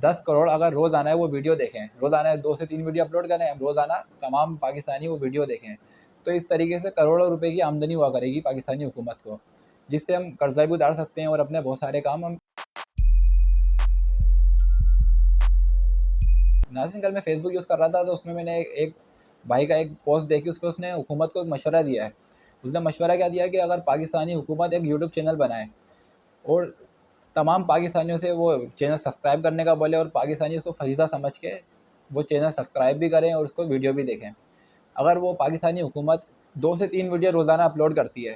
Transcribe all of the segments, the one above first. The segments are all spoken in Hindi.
10 करोड़ अगर रोज़ाना वो वीडियो देखें, रोज़ाना 2 से 3 वीडियो अपलोड करें, रोज़ाना तमाम पाकिस्तानी वो वीडियो देखें, तो इस तरीके से करोड़ों रुपए की आमदनी हुआ करेगी पाकिस्तानी हुकूमत को, जिससे हम कर्ज़ा भी उतार सकते हैं और अपने बहुत सारे काम हम। नाज़रीन, कल मैं फेसबुक यूज़ कर रहा था, तो उसमें मैंने एक भाई का एक पोस्ट देखी, उसपे उसने हुकूमत को एक मशवरा दिया है। उसने मशवरा क्या दिया कि अगर पाकिस्तानी हुकूमत एक यूट्यूब चैनल बनाए और तमाम पाकिस्तानियों से वो चैनल सब्सक्राइब करने का बोले, और पाकिस्तानी उसको फ़रीज़ा समझ के वो चैनल सब्सक्राइब भी करें और उसको वीडियो भी देखें। अगर वो पाकिस्तानी हुकूमत 2 से 3 वीडियो रोज़ाना अपलोड करती है,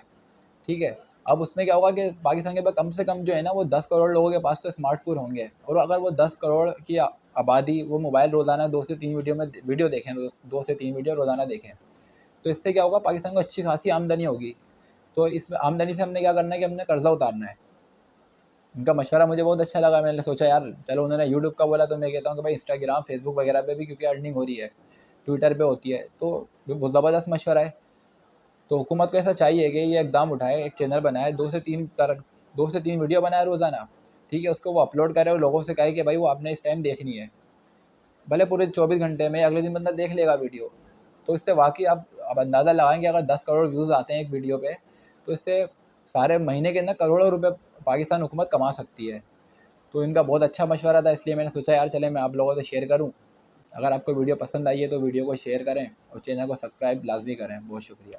ठीक है? अब उसमें क्या होगा कि पाकिस्तान के पास कम से कम जो है ना, वो 10 करोड़ लोगों के पास तो स्मार्टफ़ोन होंगे, और अगर वो 10 करोड़ की आबादी वो मोबाइल रोज़ाना 2 से 3 वीडियो देखें, 2 से 3 वीडियो रोज़ाना देखें, तो इससे क्या होगा, पाकिस्तान को अच्छी खासी आमदनी होगी। तो इस आमदनी से हमने क्या करना है कि हमने कर्ज़ा उतारना है। उनका मशवरा मुझे बहुत अच्छा लगा। मैंने सोचा यार चलो, उन्होंने यूट्यूब का बोला, तो मैं कहता हूँ कि भाई इंस्टाग्राम, फेसबुक वगैरह पे भी क्योंकि अर्निंग हो रही है, ट्विटर पे होती है, तो ये बहुत ज़बरदस्त मशवरा है। तो हुकूमत को ऐसा चाहिए कि ये इकदाम उठाए, एक चैनल बनाए, 2 से 3 वीडियो बनाए रोज़ाना, ठीक है? उसको वो अपलोड करे और लोगों से कहे कि भाई वो आपने इस टाइम देखनी है। भले पूरे 24 घंटे में, अगले दिन बंदा देख लेगा वीडियो। तो इससे वाक़ई आप अब अंदाज़ा लगाएँ कि अगर 10 करोड़ व्यूज़ आते हैं एक वीडियो पे, तो इससे सारे महीने के अंदर करोड़ों रुपए पाकिस्तान हुकूमत कमा सकती है। तो इनका बहुत अच्छा मशवरा था, इसलिए मैंने सोचा यार चलें मैं आप लोगों से शेयर करूँ। अगर आपको वीडियो पसंद आई है तो वीडियो को शेयर करें और चैनल को सब्सक्राइब लाज़मी करें। बहुत शुक्रिया।